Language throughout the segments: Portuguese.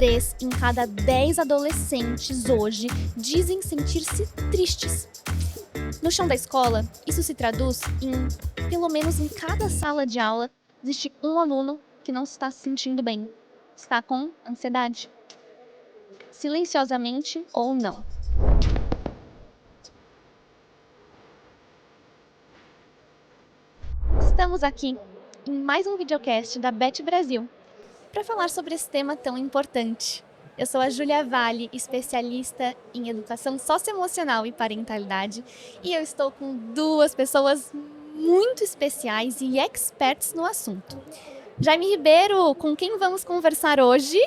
3 em cada 10 adolescentes hoje dizem sentir-se tristes. No chão da escola, isso se traduz em, pelo menos em cada sala de aula, existe um aluno que não está se sentindo bem, está com ansiedade. Silenciosamente ou não. Estamos aqui em mais um videocast da Bet Brasil para falar sobre esse tema tão importante. Eu sou a Júlia Vale, especialista em educação socioemocional e parentalidade, e eu estou com duas pessoas muito especiais e experts no assunto. Jaime Ribeiro, com quem vamos conversar hoje?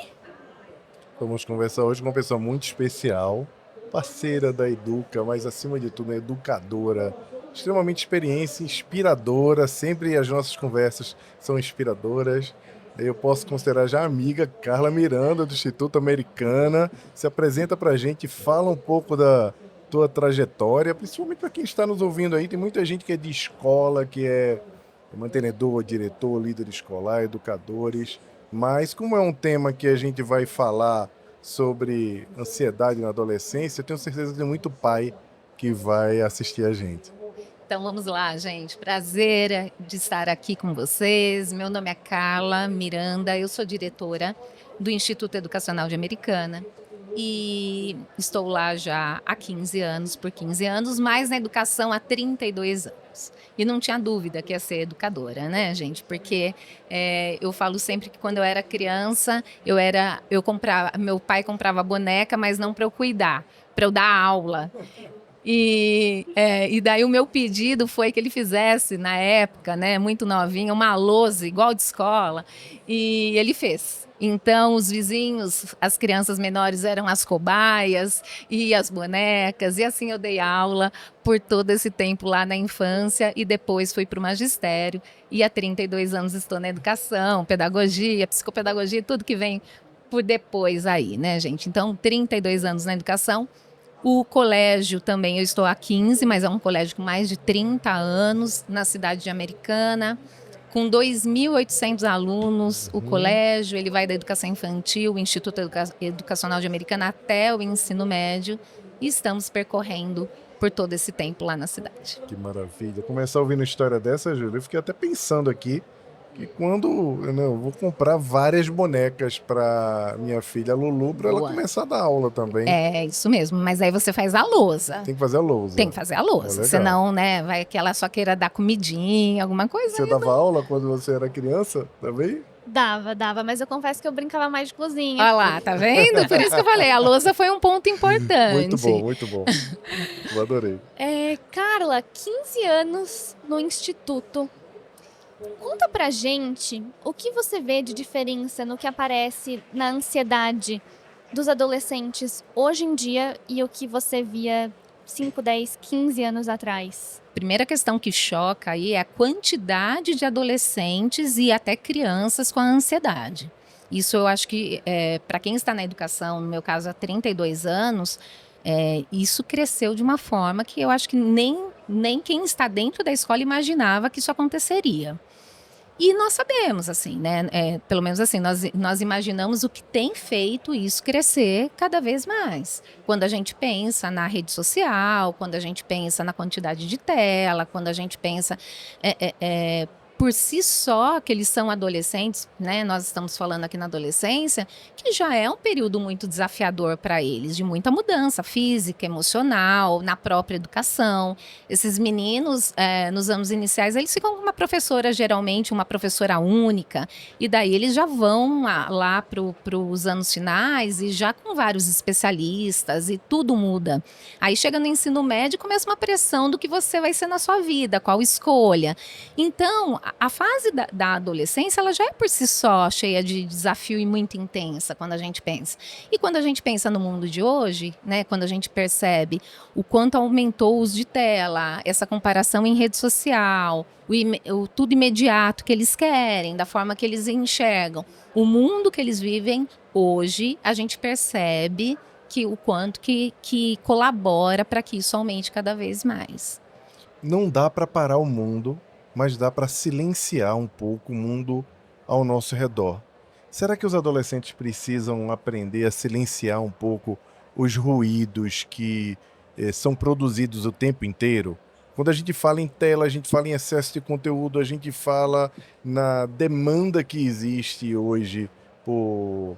Vamos conversar hoje com uma pessoa muito especial, parceira da Educa, mas acima de tudo, educadora, extremamente experiente, inspiradora, sempre as nossas conversas são inspiradoras. Eu posso considerar já amiga, Carla Miranda, do Instituto Americana. Se apresenta pra gente, fala um pouco da tua trajetória, principalmente para quem está nos ouvindo aí. Tem muita gente que é de escola, que é mantenedor, diretor, líder escolar, educadores. Mas como é um tema que a gente vai falar sobre ansiedade na adolescência, eu tenho certeza que tem muito pai que vai assistir a gente. Então vamos lá, gente. Prazer de estar aqui com vocês. Meu nome é Carla Miranda, eu sou diretora do Instituto Educacional de Americana e estou lá já há 15 anos, por 15 anos, mas na educação há 32 anos. E não tinha dúvida que ia ser educadora, né, gente? Porque eu falo sempre que quando eu era criança, meu pai comprava boneca, mas não para eu cuidar, para eu dar aula. E daí o meu pedido foi que ele fizesse, na época, né, muito novinho, uma lousa igual de escola, e ele fez. Então, os vizinhos, as crianças menores eram as cobaias e as bonecas, e assim eu dei aula por todo esse tempo lá na infância, e depois fui para o magistério, e há 32 anos estou na educação, pedagogia, psicopedagogia, tudo que vem por depois aí, né, gente? Então, 32 anos na educação. O colégio também, eu estou há 15, mas é um colégio com mais de 30 anos, na cidade de Americana, com 2.800 alunos. O colégio, ele vai da educação infantil, o Instituto Educacional de Americana, até o ensino médio, e estamos percorrendo por todo esse tempo lá na cidade. Que maravilha. Começar ouvindo história dessa, Júlia, eu fiquei até pensando aqui que quando eu vou comprar várias bonecas para minha filha Lulu, para ela começar a dar aula também. É, isso mesmo, mas aí você faz a lousa. Tem que fazer a lousa. Tem que fazer a lousa, senão, né, vai que ela só queira dar comidinha, alguma coisa. Você dava aula quando você era criança também? Dava, mas eu confesso que eu brincava mais de cozinha. Olha lá, tá vendo? Por isso que eu falei, a lousa foi um ponto importante. Muito bom. Eu adorei. Carla, 15 anos no Instituto. Conta pra gente o que você vê de diferença no que aparece na ansiedade dos adolescentes hoje em dia e o que você via 5, 10, 15 anos atrás. Primeira questão que choca aí é a quantidade de adolescentes e até crianças com a ansiedade. Isso eu acho que, para quem está na educação, no meu caso há 32 anos, isso cresceu de uma forma que eu acho que nem quem está dentro da escola imaginava que isso aconteceria. E nós sabemos, assim, né? Pelo menos assim, nós imaginamos o que tem feito isso crescer cada vez mais. Quando a gente pensa na rede social, quando a gente pensa na quantidade de tela, quando a gente pensa por si só que eles são adolescentes, né? Nós estamos falando aqui na adolescência, que já é um período muito desafiador para eles, de muita mudança física, emocional, na própria educação. Esses meninos, nos anos iniciais, eles ficam com uma professora, geralmente uma professora única, e daí eles já vão lá para os anos finais e já com vários especialistas e tudo muda. Aí chega no ensino médio e começa uma pressão do que você vai ser na sua vida, qual escolha. Então, a fase da adolescência, ela já é por si só cheia de desafio e muito intensa quando a gente pensa. E quando a gente pensa no mundo de hoje, né, quando a gente percebe o quanto aumentou o uso de tela, essa comparação em rede social, o tudo imediato que eles querem, da forma que eles enxergam, o mundo que eles vivem hoje, a gente percebe que o quanto que colabora para que isso aumente cada vez mais. Não dá para parar o mundo, mas dá para silenciar um pouco o mundo ao nosso redor. Será que os adolescentes precisam aprender a silenciar um pouco os ruídos que são produzidos o tempo inteiro? Quando a gente fala em tela, a gente fala em excesso de conteúdo, a gente fala na demanda que existe hoje por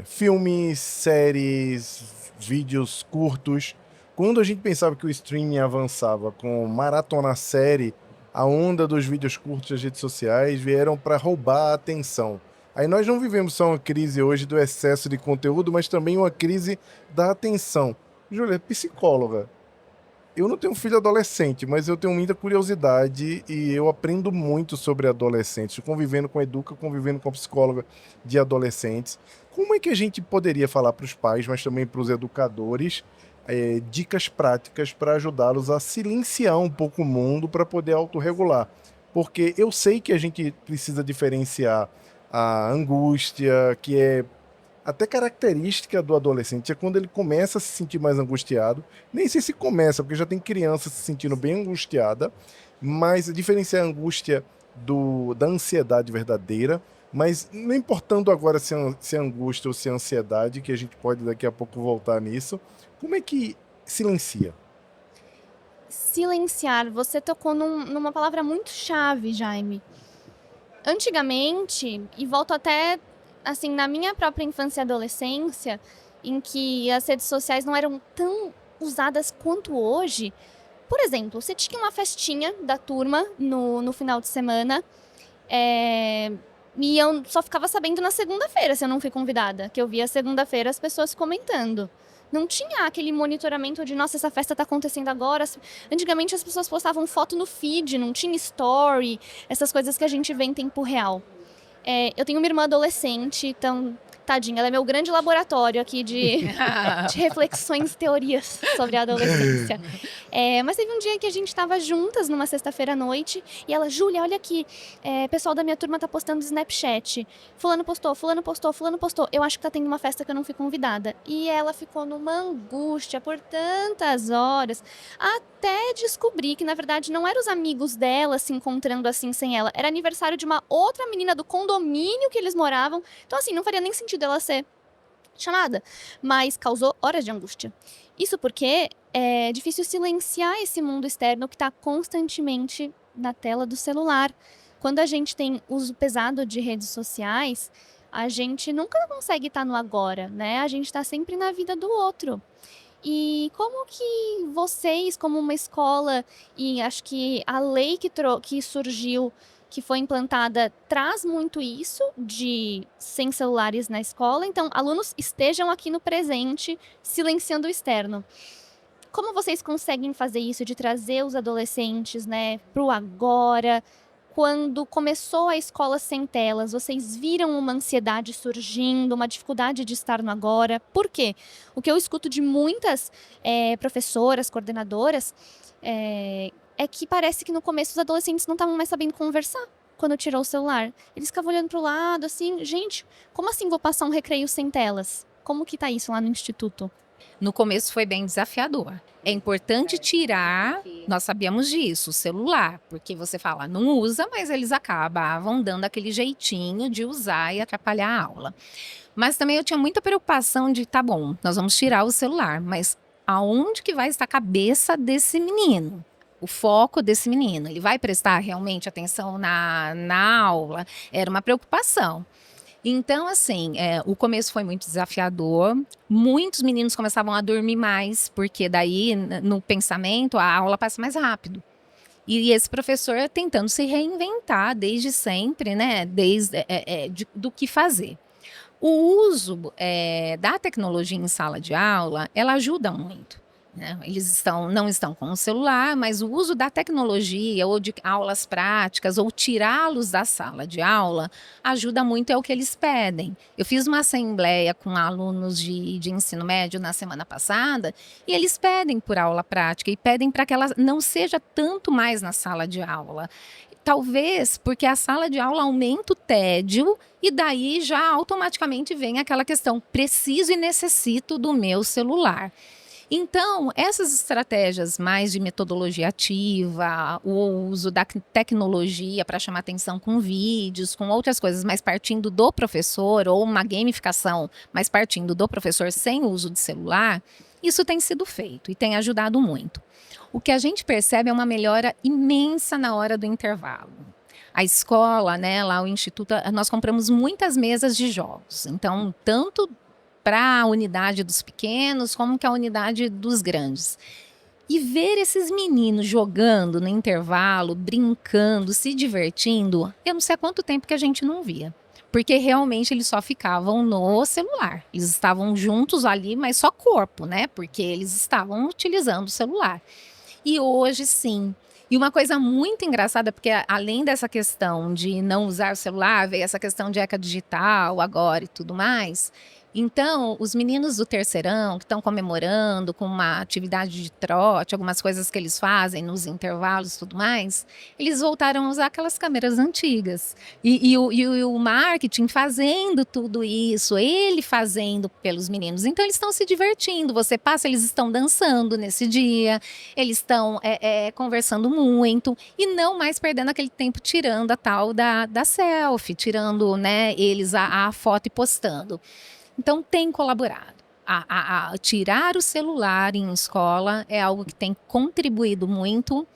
filmes, séries, vídeos curtos. Quando a gente pensava que o streaming avançava com maratona série, a onda dos vídeos curtos das redes sociais vieram para roubar a atenção. Aí nós não vivemos só uma crise hoje do excesso de conteúdo, mas também uma crise da atenção. Júlia, psicóloga. Eu não tenho filho adolescente, mas eu tenho muita curiosidade e eu aprendo muito sobre adolescentes, convivendo com a Educa, convivendo com a psicóloga de adolescentes. Como é que a gente poderia falar para os pais, mas também para os educadores, dicas práticas para ajudá-los a silenciar um pouco o mundo para poder autorregular? Porque eu sei que a gente precisa diferenciar a angústia, que é até característica do adolescente, é quando ele começa a se sentir mais angustiado. Nem sei se começa, porque já tem criança se sentindo bem angustiada, mas diferenciar a angústia da ansiedade verdadeira, mas não importando agora se é angústia ou se é ansiedade, que a gente pode daqui a pouco voltar nisso, como é que silencia? Silenciar, você tocou numa palavra muito chave, Jaime. Antigamente, e volto até assim na minha própria infância e adolescência, em que as redes sociais não eram tão usadas quanto hoje. Por exemplo, você tinha uma festinha da turma no final de semana, e eu só ficava sabendo na segunda-feira se eu não fui convidada, que eu via segunda-feira as pessoas comentando. Não tinha aquele monitoramento de, nossa, essa festa tá acontecendo agora. Antigamente as pessoas postavam foto no feed, não tinha story, essas coisas que a gente vê em tempo real. Eu tenho uma irmã adolescente, então, tadinha, ela é meu grande laboratório aqui de reflexões, teorias sobre a adolescência. Mas teve um dia que a gente estava juntas numa sexta-feira à noite e ela, Júlia, olha aqui, pessoal da minha turma tá postando no Snapchat. Fulano postou, fulano postou, fulano postou. Eu acho que tá tendo uma festa que eu não fui convidada. E ela ficou numa angústia por tantas horas, até descobrir que, na verdade, não eram os amigos dela se encontrando assim sem ela. Era aniversário de uma outra menina do condomínio que eles moravam. Então, assim, não faria nem sentido ela ser chamada. Mas causou horas de angústia. Isso porque é difícil silenciar esse mundo externo que está constantemente na tela do celular. Quando a gente tem uso pesado de redes sociais, a gente nunca consegue estar no agora, né? A gente está sempre na vida do outro. E como que vocês, como uma escola, e acho que a lei que surgiu, que foi implantada, traz muito isso de sem celulares na escola, então alunos estejam aqui no presente, silenciando o externo. Como vocês conseguem fazer isso, de trazer os adolescentes, né, para o agora? Quando começou a escola sem telas, vocês viram uma ansiedade surgindo, uma dificuldade de estar no agora? Por quê? O que eu escuto de muitas professoras, coordenadoras, é que parece que no começo os adolescentes não estavam mais sabendo conversar quando tirou o celular. Eles ficavam olhando para o lado, assim, gente, como assim vou passar um recreio sem telas? Como que tá isso lá no instituto? No começo foi bem desafiador. É importante tirar, nós sabíamos disso, o celular, porque você fala, não usa, mas eles acabavam dando aquele jeitinho de usar e atrapalhar a aula. Mas também eu tinha muita preocupação de, tá bom, nós vamos tirar o celular, mas aonde que vai estar a cabeça desse menino? O foco desse menino, ele vai prestar realmente atenção na aula? Era uma preocupação. Então, assim, o começo foi muito desafiador. Muitos meninos começavam a dormir mais, porque daí, no pensamento, a aula passa mais rápido. E esse professor tentando se reinventar desde sempre, né? Do que fazer. O uso da tecnologia em sala de aula, ela ajuda muito. Né? Eles não estão com o celular, mas o uso da tecnologia ou de aulas práticas ou tirá-los da sala de aula ajuda muito, é o que eles pedem. Eu fiz uma assembleia com alunos de ensino médio na semana passada e eles pedem por aula prática e pedem para que ela não seja tanto mais na sala de aula. Talvez porque a sala de aula aumenta o tédio e daí já automaticamente vem aquela questão, preciso e necessito do meu celular. Então, essas estratégias mais de metodologia ativa, o uso da tecnologia para chamar atenção com vídeos, com outras coisas, mas partindo do professor, ou uma gamificação, mas partindo do professor sem uso de celular, isso tem sido feito e tem ajudado muito. O que a gente percebe é uma melhora imensa na hora do intervalo. A escola, né, lá o instituto, nós compramos muitas mesas de jogos. Então, tanto para a unidade dos pequenos, como que a unidade dos grandes. E ver esses meninos jogando no intervalo, brincando, se divertindo, eu não sei há quanto tempo que a gente não via. Porque realmente eles só ficavam no celular. Eles estavam juntos ali, mas só corpo, né? Porque eles estavam utilizando o celular. E hoje, sim. E uma coisa muito engraçada, porque além dessa questão de não usar o celular, veio essa questão de ECA digital agora e tudo mais. Então, os meninos do terceirão, que estão comemorando com uma atividade de trote, algumas coisas que eles fazem nos intervalos e tudo mais, eles voltaram a usar aquelas câmeras antigas. E o marketing fazendo tudo isso, ele fazendo pelos meninos. Então, eles estão se divertindo. Você passa, eles estão dançando nesse dia, eles estão conversando muito e não mais perdendo aquele tempo tirando a tal da selfie, tirando, né, eles a foto e postando. Então, tem colaborado. A tirar o celular em escola é algo que tem contribuído muito.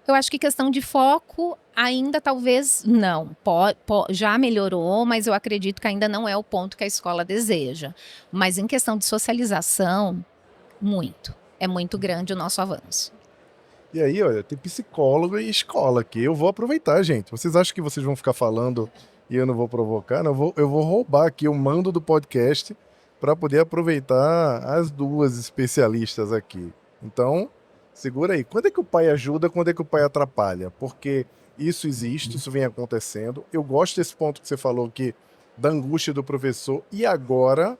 Eu acho que questão de foco ainda talvez não. Já melhorou, mas eu acredito que ainda não é o ponto que a escola deseja. Mas em questão de socialização, muito. É muito grande o nosso avanço. E aí, olha, tem psicólogo e escola aqui. Eu vou aproveitar, gente. Vocês acham que vocês vão ficar falando e eu não vou provocar? Não, eu vou roubar aqui o mando do podcast para poder aproveitar as duas especialistas aqui. Então, segura aí. Quando é que o pai ajuda, quando é que o pai atrapalha? Porque isso existe, isso vem acontecendo. Eu gosto desse ponto que você falou aqui, da angústia do professor. E agora,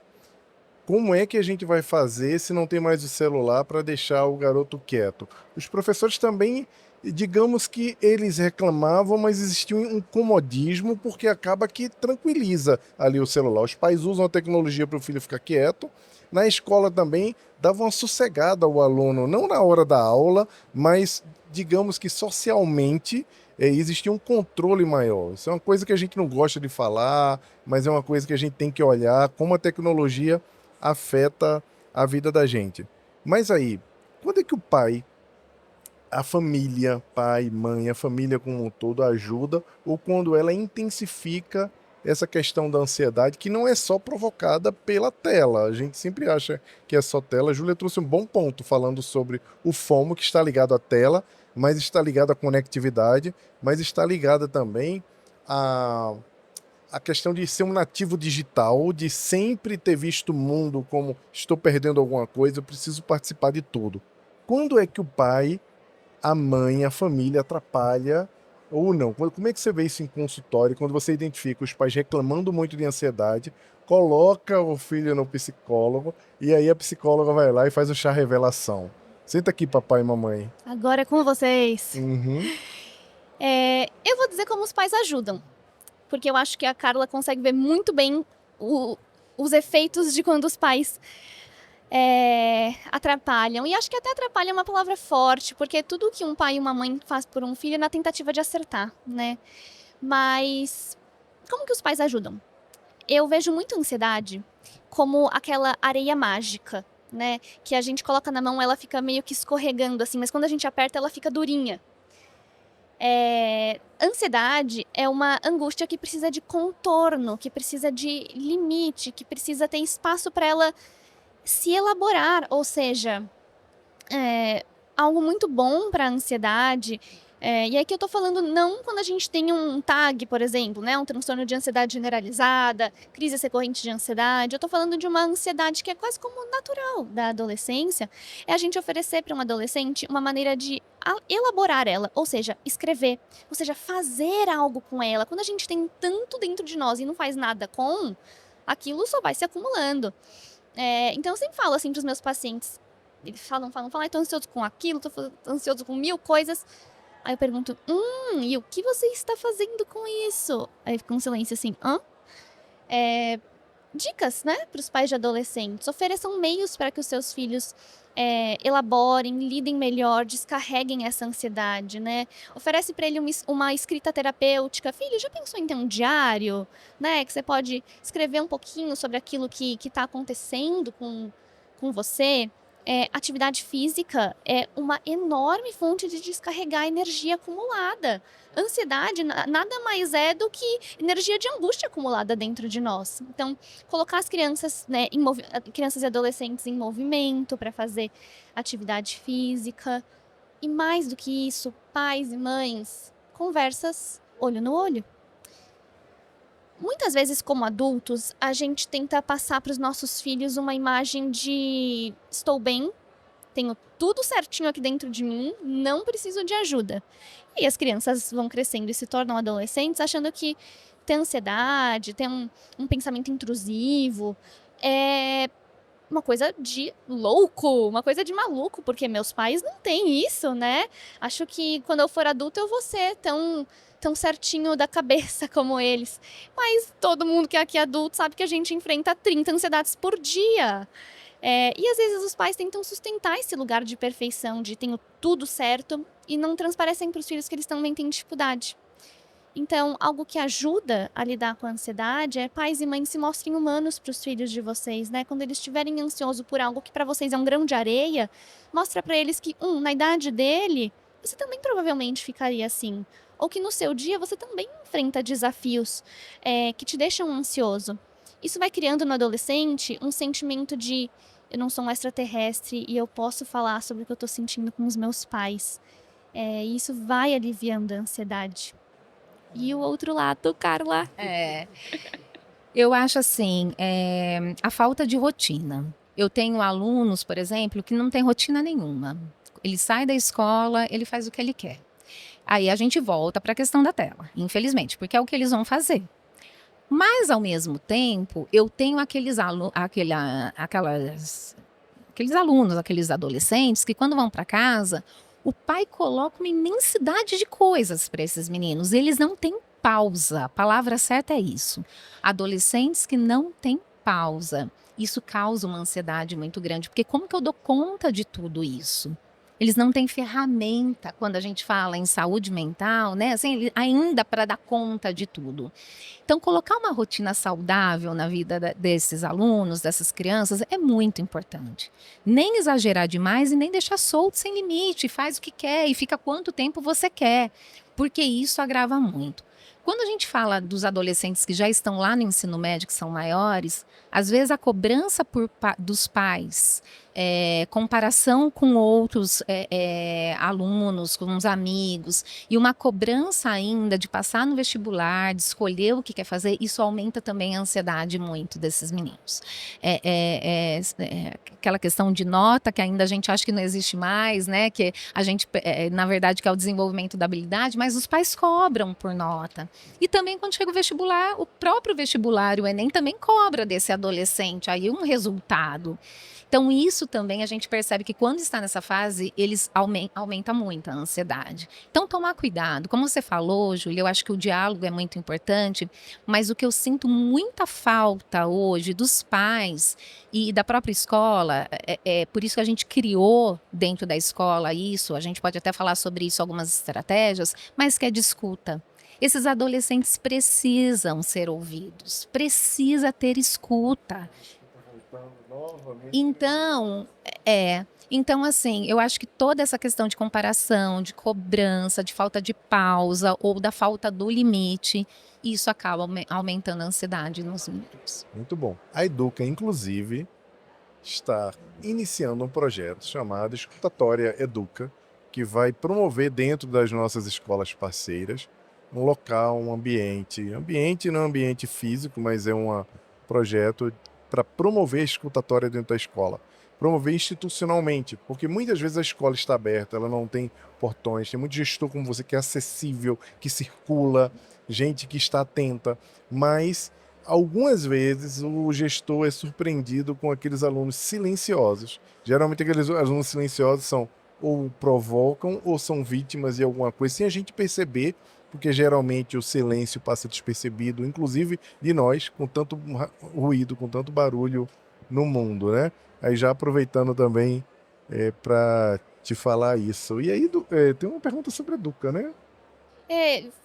como é que a gente vai fazer se não tem mais o celular para deixar o garoto quieto? Os professores também, digamos que eles reclamavam, mas existia um comodismo, porque acaba que tranquiliza ali o celular. Os pais usam a tecnologia para o filho ficar quieto. Na escola também dava uma sossegada ao aluno, não na hora da aula, mas digamos que socialmente existia um controle maior. Isso é uma coisa que a gente não gosta de falar, mas é uma coisa que a gente tem que olhar como a tecnologia afeta a vida da gente. Mas aí, quando é que o pai, a família, pai, mãe, a família como um todo ajuda, ou quando ela intensifica essa questão da ansiedade, que não é só provocada pela tela. A gente sempre acha que é só tela. A Júlia trouxe um bom ponto falando sobre o FOMO, que está ligado à tela, mas está ligado à conectividade, mas está ligada também a questão de ser um nativo digital, de sempre ter visto o mundo como estou perdendo alguma coisa, eu preciso participar de tudo. Quando é que o pai, a mãe, a família atrapalha ou não? Como é que você vê isso em consultório, quando você identifica os pais reclamando muito de ansiedade, coloca o filho no psicólogo e aí a psicóloga vai lá e faz o chá revelação? Senta aqui, papai e mamãe. Agora é com vocês. Uhum. Eu vou dizer como os pais ajudam. Porque eu acho que a Carla consegue ver muito bem os efeitos de quando os pais atrapalham. E acho que até atrapalha é uma palavra forte, porque tudo que um pai e uma mãe faz por um filho é na tentativa de acertar, né? Mas como que os pais ajudam? Eu vejo muito a ansiedade como aquela areia mágica, né? Que a gente coloca na mão, ela fica meio que escorregando assim, mas quando a gente aperta, ela fica durinha. Ansiedade é uma angústia que precisa de contorno, que precisa de limite, que precisa ter espaço para ela se elaborar, ou seja, algo muito bom para a ansiedade. E aí que eu tô falando não quando a gente tem um TAG, por exemplo, né, um transtorno de ansiedade generalizada, crise recorrente de ansiedade. Eu tô falando de uma ansiedade que é quase como natural da adolescência. É a gente oferecer para um adolescente uma maneira de elaborar ela, ou seja, escrever, ou seja, fazer algo com ela. Quando a gente tem tanto dentro de nós e não faz nada com, aquilo só vai se acumulando. Então eu sempre falo assim para os meus pacientes, eles falam, tô ansioso com aquilo, tô ansioso com 1000 coisas. Aí eu pergunto, e o que você está fazendo com isso? Aí fica um silêncio assim, dicas, né, para os pais de adolescentes. Ofereçam meios para que os seus filhos elaborem, lidem melhor, descarreguem essa ansiedade, né? Oferece para ele uma escrita terapêutica. Filho, já pensou em ter um diário, né? Que você pode escrever um pouquinho sobre aquilo que está acontecendo com você. Atividade física é uma enorme fonte de descarregar energia acumulada. Ansiedade nada mais é do que energia de angústia acumulada dentro de nós. Então, colocar as crianças, né, crianças e adolescentes em movimento para fazer atividade física. E mais do que isso, pais e mães, conversas olho no olho. Muitas vezes, como adultos, a gente tenta passar para os nossos filhos uma imagem de estou bem, tenho tudo certinho aqui dentro de mim, não preciso de ajuda. E as crianças vão crescendo e se tornam adolescentes achando que ter ansiedade, ter um pensamento intrusivo é uma coisa de louco, uma coisa de maluco, porque meus pais não têm isso, né? Acho que quando eu for adulto eu vou ser tão certinho da cabeça como eles. Mas todo mundo que é aqui adulto sabe que a gente enfrenta 30 ansiedades por dia. E às vezes os pais tentam sustentar esse lugar de perfeição, de tenho tudo certo, e não transparecem para os filhos que eles também têm dificuldade. Então, algo que ajuda a lidar com a ansiedade é pais e mães se mostrem humanos para os filhos de vocês, né? Quando eles estiverem ansiosos por algo que para vocês é um grão de areia, mostra para eles que, na idade dele, você também provavelmente ficaria assim. Ou que no seu dia você também enfrenta desafios que te deixam ansioso. Isso vai criando no adolescente um sentimento de eu não sou um extraterrestre e eu posso falar sobre o que eu estou sentindo com os meus pais. E isso vai aliviando a ansiedade. E o outro lado, Carla? Eu acho assim, a falta de rotina. Eu tenho alunos, por exemplo, que não tem rotina nenhuma. Ele sai da escola, ele faz o que ele quer. Aí a gente volta para a questão da tela, infelizmente, porque é o que eles vão fazer. Mas, ao mesmo tempo, eu tenho aqueles alunos, aqueles adolescentes, que quando vão para casa, o pai coloca uma imensidade de coisas para esses meninos. Eles não têm pausa. A palavra certa é isso. Adolescentes que não têm pausa. Isso causa uma ansiedade muito grande, porque como que eu dou conta de tudo isso? Eles não têm ferramenta quando a gente fala em saúde mental, né? Assim, ainda para dar conta de tudo. Então, colocar uma rotina saudável na vida desses alunos, dessas crianças, é muito importante. Nem exagerar demais e nem deixar solto sem limite. Faz o que quer e fica quanto tempo você quer, porque isso agrava muito. Quando a gente fala dos adolescentes que já estão lá no ensino médio, que são maiores, às vezes a cobrança dos pais, comparação com outros alunos, com os amigos, e uma cobrança ainda de passar no vestibular, de escolher o que quer fazer, isso aumenta também a ansiedade muito desses meninos. Aquela questão de nota, que ainda a gente acha que não existe mais, né? Que a gente, na verdade, que é o desenvolvimento da habilidade, mas os pais cobram por nota. E também quando chega o vestibular, o próprio vestibular, o Enem, também cobra desse adolescente aí um resultado. Então, isso também a gente percebe que quando está nessa fase, eles aumenta muito a ansiedade. Então, tomar cuidado. Como você falou, Júlia, eu acho que o diálogo é muito importante, mas o que eu sinto muita falta hoje dos pais e da própria escola, por isso que a gente criou dentro da escola isso, a gente pode até falar sobre isso, algumas estratégias, mas que é de escuta. Esses adolescentes precisam ser ouvidos, precisa ter escuta. Então, assim, eu acho que toda essa questão de comparação, de cobrança, de falta de pausa ou da falta do limite, isso acaba aumentando a ansiedade nos meninos. Muito bom. A Educa, inclusive, está iniciando um projeto chamado Escutatória Educa, que vai promover dentro das nossas escolas parceiras um local, um ambiente não é um ambiente físico, mas é um projeto para promover a escutatória dentro da escola. Promover institucionalmente, porque muitas vezes a escola está aberta, ela não tem portões, tem muito gestor como você que é acessível, que circula, gente que está atenta, mas algumas vezes o gestor é surpreendido com aqueles alunos silenciosos. Geralmente aqueles alunos silenciosos são ou provocam ou são vítimas de alguma coisa, sem a gente perceber, porque geralmente o silêncio passa despercebido, inclusive de nós, com tanto ruído, com tanto barulho no mundo, né? Aí já aproveitando também para te falar isso. E aí, tem uma pergunta sobre a Educa, né?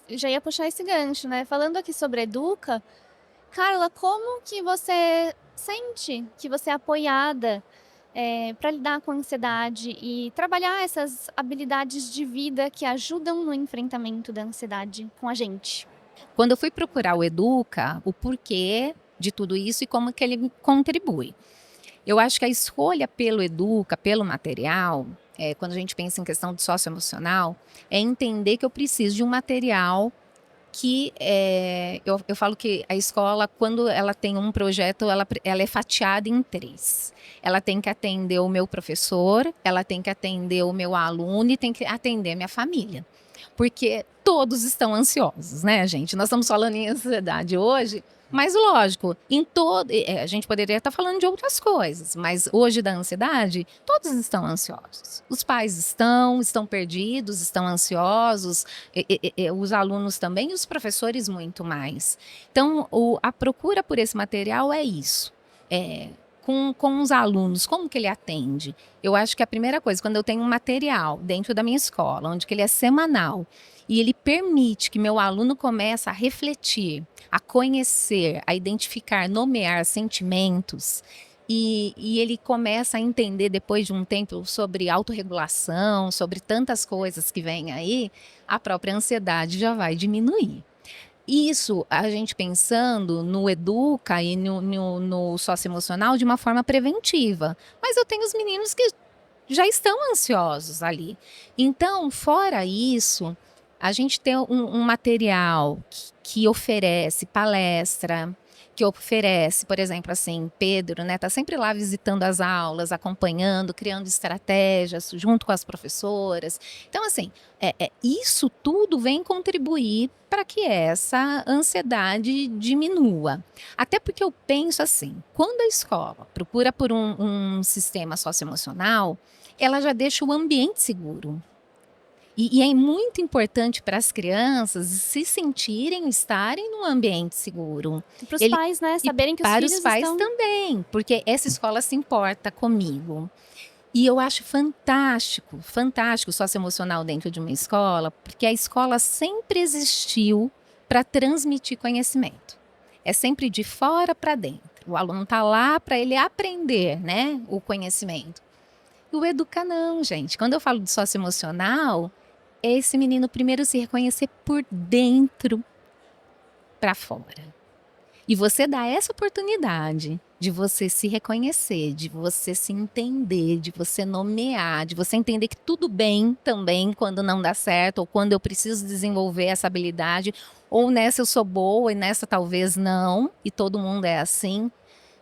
Já ia puxar esse gancho, né? Falando aqui sobre Educa, Carla, como que você sente que você é apoiada para lidar com a ansiedade e trabalhar essas habilidades de vida que ajudam no enfrentamento da ansiedade com a gente? Quando eu fui procurar o Educa, o porquê de tudo isso e como que ele contribui. Eu acho que a escolha pelo Educa, pelo material, quando a gente pensa em questão de socioemocional, é entender que eu preciso de um material que eu falo que a escola, quando ela tem um projeto, ela é fatiada em três. Ela tem que atender o meu professor, ela tem que atender o meu aluno e tem que atender a minha família. Porque todos estão ansiosos, né, gente? Nós estamos falando em ansiedade hoje, mas lógico, a gente poderia estar falando de outras coisas, mas hoje da ansiedade, todos estão ansiosos. Os pais estão perdidos, estão ansiosos, os alunos também e os professores muito mais. Então, a procura por esse material é isso. Com os alunos, como que ele atende? Eu acho que a primeira coisa, quando eu tenho um material dentro da minha escola, onde que ele é semanal, e ele permite que meu aluno comece a refletir, a conhecer, a identificar, nomear sentimentos, e ele começa a entender depois de um tempo sobre autorregulação, sobre tantas coisas que vêm aí, a própria ansiedade já vai diminuir. Isso a gente pensando no Educa e no socioemocional de uma forma preventiva. Mas eu tenho os meninos que já estão ansiosos ali. Então, fora isso, a gente tem um material que oferece palestra, que oferece, por exemplo, assim, Pedro, né, tá sempre lá visitando as aulas, acompanhando, criando estratégias junto com as professoras. Então, assim, isso tudo vem contribuir para que essa ansiedade diminua. Até porque eu penso assim, quando a escola procura por um sistema socioemocional, ela já deixa o ambiente seguro. E é muito importante para as crianças se sentirem, estarem num ambiente seguro. Para os pais, né? Saberem que os Para filhos os pais estão... também, porque essa escola se importa comigo. E eu acho fantástico, fantástico o socioemocional dentro de uma escola, porque a escola sempre existiu para transmitir conhecimento. É sempre de fora para dentro. O aluno está lá para ele aprender, né, o conhecimento. E o Educa não, gente. Quando eu falo de socioemocional, é esse menino primeiro se reconhecer por dentro para fora. E você dá essa oportunidade de você se reconhecer, de você se entender, de você nomear, de você entender que tudo bem também quando não dá certo, ou quando eu preciso desenvolver essa habilidade, ou nessa eu sou boa e nessa talvez não, e todo mundo é assim.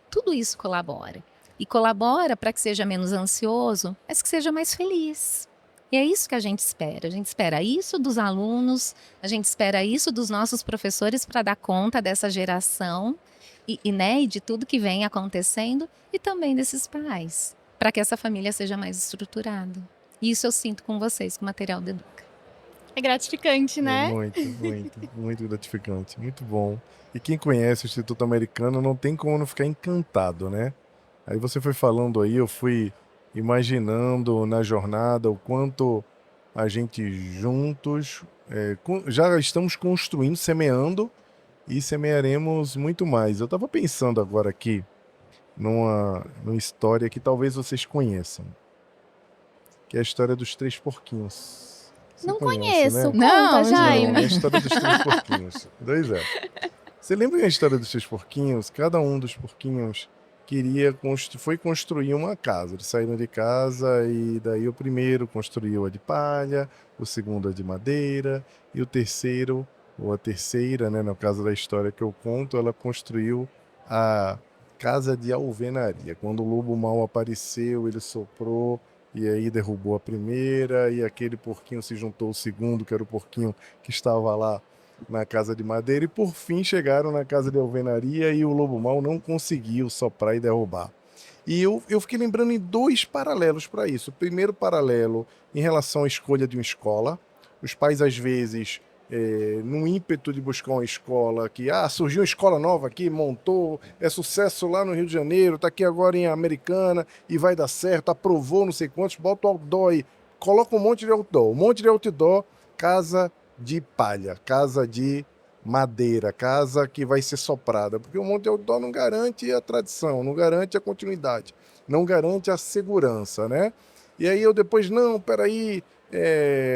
Tudo isso colabora. E colabora para que seja menos ansioso, mas que seja mais feliz. E é isso que a gente espera. A gente espera isso dos alunos, a gente espera isso dos nossos professores para dar conta dessa geração né, e de tudo que vem acontecendo, e também desses pais, para que essa família seja mais estruturada. E isso eu sinto com vocês, com o material do Educa. É gratificante, né? Muito gratificante. Muito bom. E quem conhece o Instituto Americano não tem como não ficar encantado, né? Aí você foi falando aí, eu fui imaginando na jornada o quanto a gente juntos já estamos construindo, semeando e semearemos muito mais. Eu estava pensando agora aqui numa história que talvez vocês conheçam, que é a história dos três porquinhos. Você Não conhece, conheço. né? Conta, Não, Jaime. Não, é a história dos três porquinhos. Você lembra da história dos três porquinhos? Cada um dos porquinhos foi construir uma casa. Eles saíram de casa e daí o primeiro construiu a de palha, o segundo a de madeira e o terceiro, ou a terceira, né, no caso da história que eu conto, ela construiu a casa de alvenaria. Quando o lobo mau apareceu, ele soprou e aí derrubou a primeira e aquele porquinho se juntou ao segundo, que era o porquinho que estava lá na casa de madeira, e por fim chegaram na casa de alvenaria e o lobo mau não conseguiu soprar e derrubar. E eu fiquei lembrando em dois paralelos para isso. O primeiro paralelo em relação à escolha de uma escola. Os pais, às vezes, num ímpeto de buscar uma escola que, surgiu uma escola nova aqui, montou, é sucesso lá no Rio de Janeiro, está aqui agora em Americana e vai dar certo, aprovou não sei quantos, bota o outdoor aí, coloca um monte de outdoor, casa de palha, casa de madeira, casa que vai ser soprada, porque o monte de outdoor não garante a tradição, não garante a continuidade, não garante a segurança, né? E aí eu depois, não, peraí,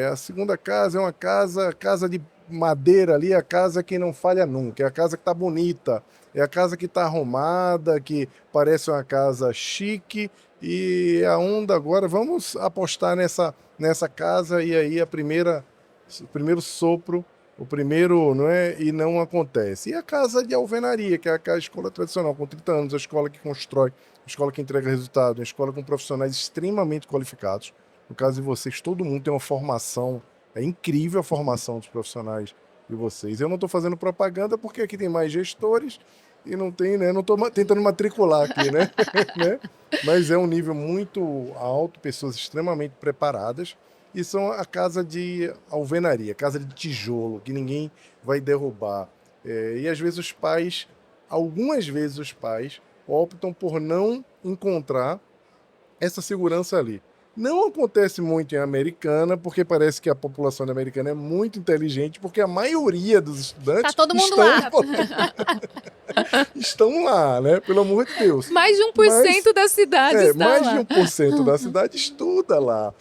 a segunda casa é uma casa de madeira ali, a casa que não falha nunca, é a casa que está bonita, é a casa que está arrumada, que parece uma casa chique, e a onda agora, vamos apostar nessa casa, e aí o primeiro sopro, o primeiro, não é? E não acontece. E a casa de alvenaria, que é a escola tradicional, com 30 anos, a escola que constrói, a escola que entrega resultado, uma escola com profissionais extremamente qualificados. No caso de vocês, todo mundo tem uma formação, é incrível a formação dos profissionais de vocês. Eu não estou fazendo propaganda porque aqui tem mais gestores e não tem, né? Não estou tentando matricular aqui, né? Né? Mas é um nível muito alto, pessoas extremamente preparadas. E são a casa de alvenaria, casa de tijolo, que ninguém vai derrubar. E às vezes algumas vezes os pais optam por não encontrar essa segurança ali. Não acontece muito em Americana, porque parece que a população americana é muito inteligente, porque a maioria dos estudantes Tá todo mundo lá. estão lá, né? Pelo amor de Deus. Mais de 1% da cidade está mais lá. de 1% da cidade estuda lá.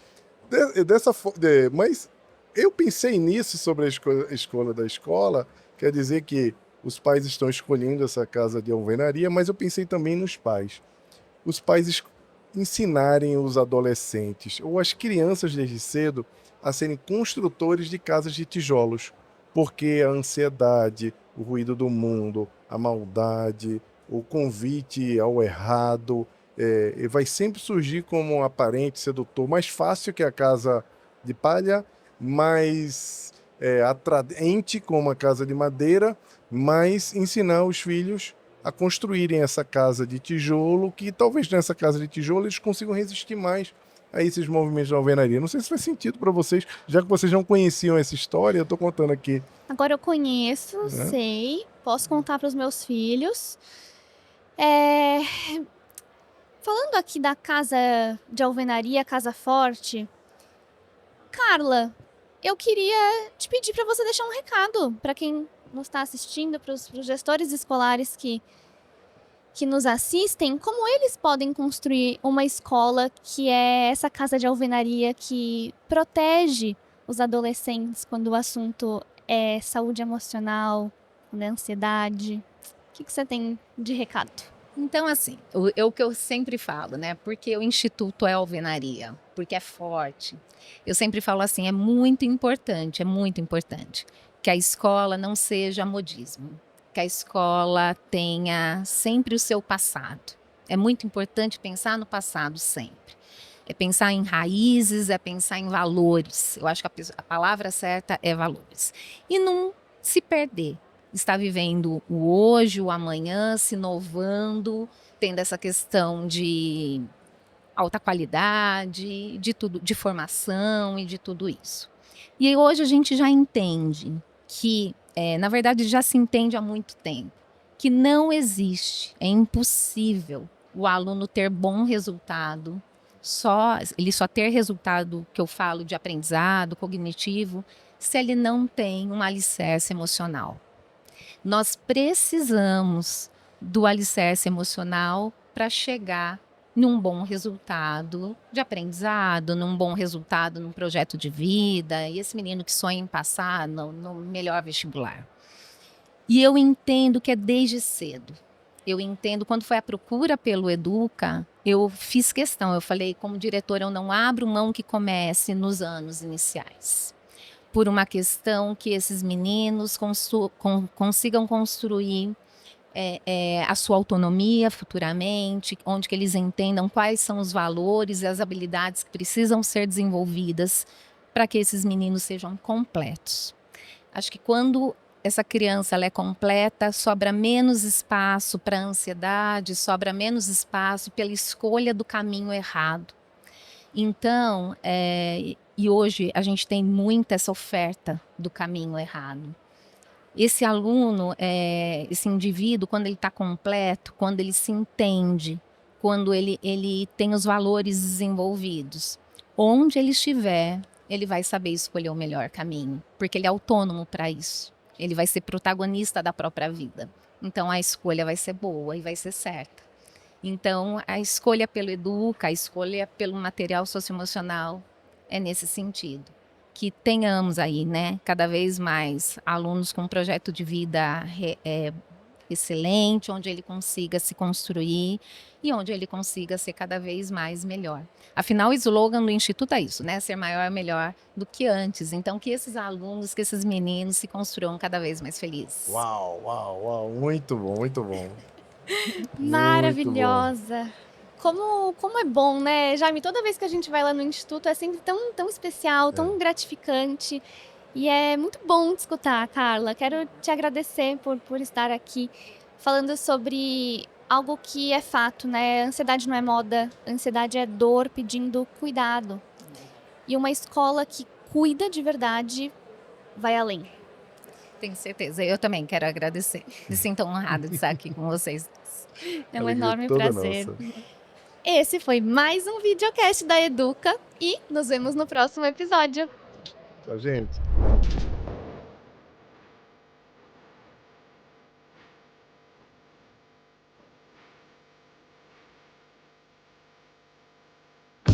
Mas eu pensei nisso sobre a escolha da escola, quer dizer que os pais estão escolhendo essa casa de alvenaria, mas eu pensei também nos pais. Os pais ensinarem os adolescentes ou as crianças desde cedo a serem construtores de casas de tijolos, porque a ansiedade, o ruído do mundo, a maldade, o convite ao errado, vai sempre surgir como um aparente sedutor, mais fácil que a casa de palha, mais atraente como a casa de madeira, mas ensinar os filhos a construírem essa casa de tijolo, que talvez nessa casa de tijolo eles consigam resistir mais a esses movimentos de alvenaria. Não sei se faz sentido para vocês, já que vocês não conheciam essa história, eu estou contando aqui. Agora eu conheço, sei, posso contar para os meus filhos. Falando aqui da casa de alvenaria, casa forte, Carla, eu queria te pedir para você deixar um recado para quem nos está assistindo, para os gestores escolares que nos assistem, como eles podem construir uma escola que é essa casa de alvenaria que protege os adolescentes quando o assunto é saúde emocional, né, ansiedade. O que você tem de recado? Então, assim, o que eu sempre falo, né? Porque o Instituto é alvenaria, porque é forte. Eu sempre falo assim, é muito importante que a escola não seja modismo, que a escola tenha sempre o seu passado. É muito importante pensar no passado sempre. É pensar em raízes, é pensar em valores. Eu acho que a palavra certa é valores. E não se perder. Está vivendo o hoje, o amanhã, se inovando, tendo essa questão de alta qualidade, de tudo, de formação e de tudo isso. E aí, hoje a gente já entende que, na verdade, já se entende há muito tempo, que não existe, é impossível o aluno ter bom resultado, ele só ter resultado que eu falo de aprendizado cognitivo, se ele não tem um alicerce emocional. Nós precisamos do alicerce emocional para chegar num bom resultado de aprendizado, num bom resultado num projeto de vida, e esse menino que sonha em passar no melhor vestibular. E eu entendo que é desde cedo. Eu entendo, quando foi a procura pelo Educa, eu fiz questão, eu falei, como diretora, eu não abro mão que comece nos anos iniciais. Por uma questão que esses meninos consigam construir a sua autonomia futuramente, onde que eles entendam quais são os valores e as habilidades que precisam ser desenvolvidas para que esses meninos sejam completos. Acho que quando essa criança ela é completa, sobra menos espaço para a ansiedade, sobra menos espaço pela escolha do caminho errado. Então, E hoje a gente tem muita essa oferta do caminho errado. Esse aluno, esse indivíduo, quando ele está completo, quando ele se entende, quando ele tem os valores desenvolvidos, onde ele estiver, ele vai saber escolher o melhor caminho, porque ele é autônomo para isso. Ele vai ser protagonista da própria vida. Então a escolha vai ser boa e vai ser certa. Então a escolha pelo Educa, a escolha pelo material socioemocional é nesse sentido. Que tenhamos aí, né, cada vez mais alunos com um projeto de vida excelente, onde ele consiga se construir e onde ele consiga ser cada vez mais melhor. Afinal, o slogan do Instituto é isso, né? Ser maior é melhor do que antes. Então, que esses alunos, que esses meninos se construam cada vez mais felizes. Uau, uau, uau. Muito bom, muito bom. Maravilhosa. Como é bom, né, Jaime? Toda vez que a gente vai lá no Instituto é sempre tão especial, tão gratificante. E é muito bom te escutar, Carla. Quero te agradecer por estar aqui falando sobre algo que é fato, né? Ansiedade não é moda, ansiedade é dor pedindo cuidado. E uma escola que cuida de verdade vai além. Tenho certeza. Eu também quero agradecer. Me sinto honrada de estar aqui com vocês. É um Alegria enorme toda prazer. nossa. Esse foi mais um videocast da Educa e nos vemos no próximo episódio. Tchau, gente.